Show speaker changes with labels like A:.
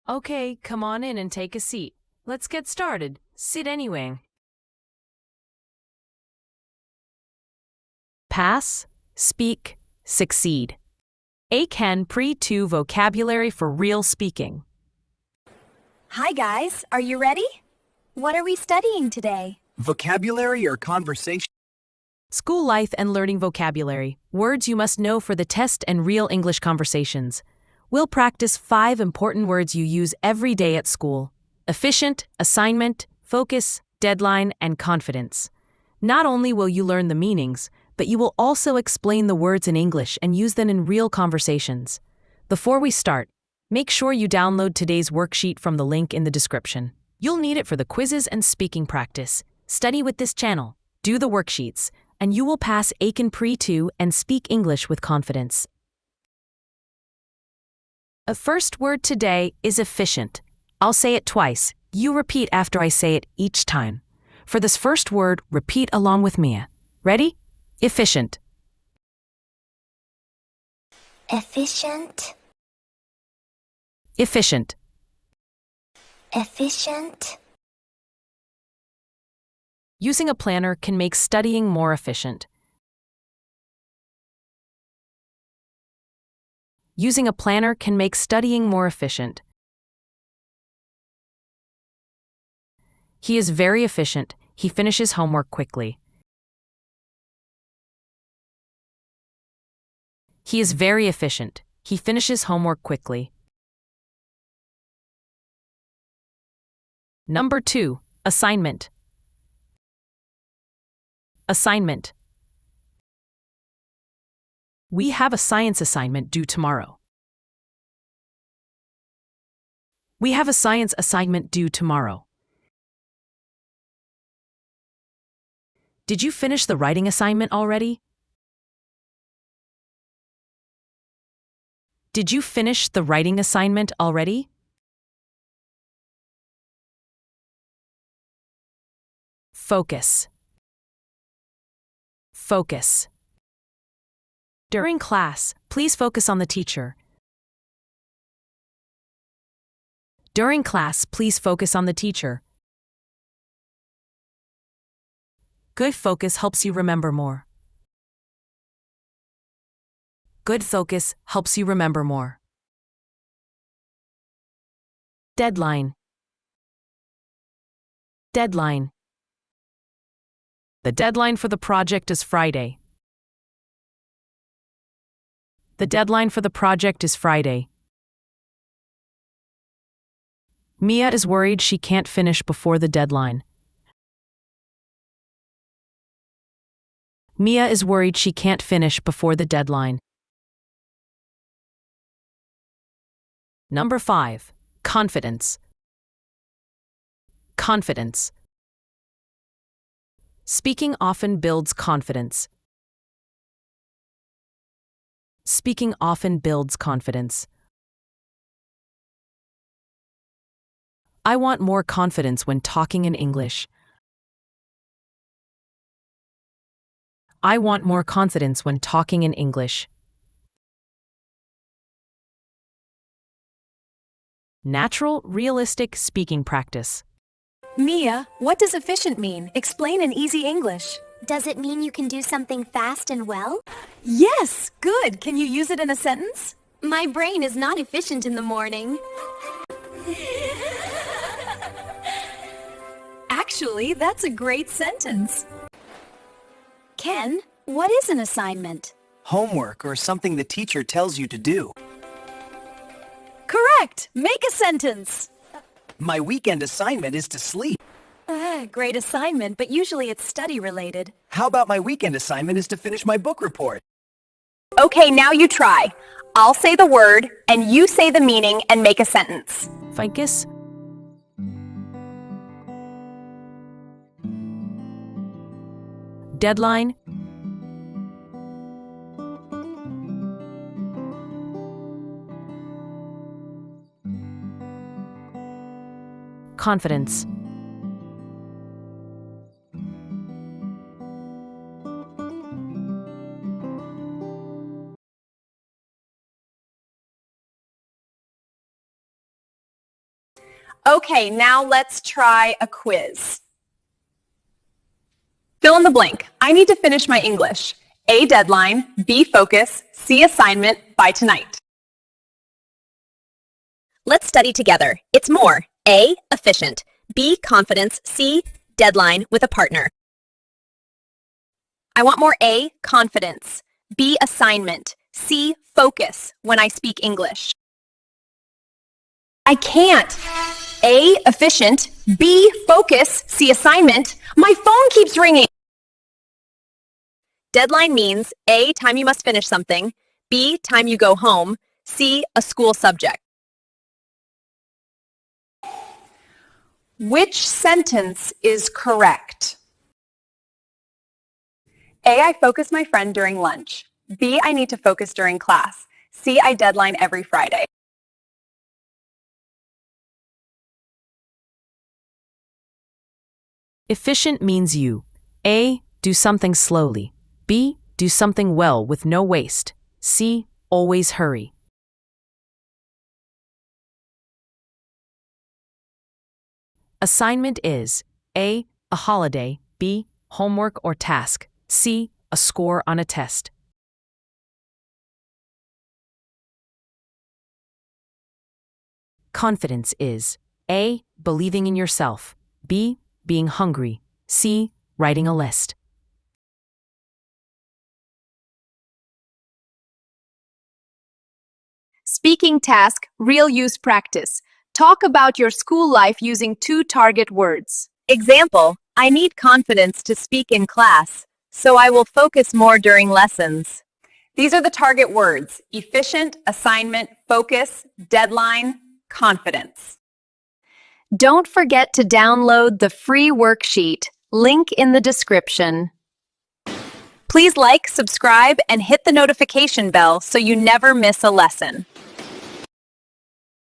A: Okay, come on in and take a seat. Let's get started. Sit anyway. Pass, speak, succeed. Eiken Pre-2 vocabulary for real speaking.
B: Hi guys, are you ready? What are we studying today?
C: Vocabulary or conversation?
A: School life and learning vocabulary. Words you must know for the test and real English conversations. We'll practice 5 important words you use every day at school. Efficient, assignment, focus, deadline, and confidence. Not only will you learn the meanings, but you will also explain the words in English and use them in real conversations. Before we start, make sure you download today's worksheet from the link in the description. You'll need it for the quizzes and speaking practice. Study with this channel, do the worksheets, and you will pass Eiken Pre-2 and speak English with confidence. The first word today is efficient. I'll say it twice. You repeat after I say it each time. For this first word, repeat along with Mia. Ready? Efficient.
D: Efficient.
A: Efficient.
D: Efficient.
A: Using a planner can make studying more efficient. Using a planner can make studying more efficient. He is very efficient. He finishes homework quickly. He is very efficient. He finishes homework quickly. Number 2, assignment. Assignment. We have a science assignment due tomorrow. We have a science assignment due tomorrow. Did you finish the writing assignment already? Did you finish the writing assignment already? Focus. Focus. During class, please focus on the teacher. During class, please focus on the teacher. Good focus helps you remember more. Good focus helps you remember more. Deadline. Deadline. The deadline for the project is Friday. The deadline for the project is Friday. Mia is worried she can't finish before the deadline. Mia is worried she can't finish before the deadline. Number 5, confidence. Confidence. Speaking often builds confidence. Speaking often builds confidence. I want more confidence when talking in English. I want more confidence when talking in English. Natural, realistic speaking practice.
B: Mia, what does efficient mean? Explain in easy English.
D: Does it mean you can do something fast and well?
B: Yes, good. Can you use it in a sentence?
D: My brain is not efficient in the morning.
B: Actually, that's a great sentence. Ken, what is an assignment?
C: Homework or something the teacher tells you to do.
B: Correct! Make a sentence!
C: My weekend assignment is to sleep.
B: Great assignment, but usually it's study-related.
C: How about my weekend assignment is to finish my book report?
E: Okay, now you try. I'll say the word, and you say the meaning and make a sentence.
A: Ficus. Deadline. Confidence.
E: Okay, now let's try a quiz. Fill in the blank. I need to finish my English. A, deadline. B, focus. C, assignment. By tonight.
F: Let's study together. It's more. A, efficient. B, confidence. C, deadline with a partner.
E: I want more A, confidence. B, assignment. C, focus when I speak English. I can't. A, efficient. B, focus. C, assignment. My phone keeps ringing.
F: Deadline means A, time you must finish something. B, time you go home. C, a school subject.
E: Which sentence is correct? A, I focus my friend during lunch. B, I need to focus during class. C, I deadline every Friday.
A: Efficient means you. A. Do something slowly. B. Do something well with no waste. C. Always hurry. Assignment is A. A holiday. B. Homework or task. C. A score on a test. Confidence is A. Believing in yourself. B. Being hungry. C. Writing a list.
E: Speaking task, real use practice. Talk about your school life using 2 target words. Example, I need confidence to speak in class, so I will focus more during lessons. These are the target words: efficient, assignment, focus, deadline, confidence. Don't forget to download the free worksheet, link in the description. Please like, subscribe, and hit the notification bell so you never miss a lesson.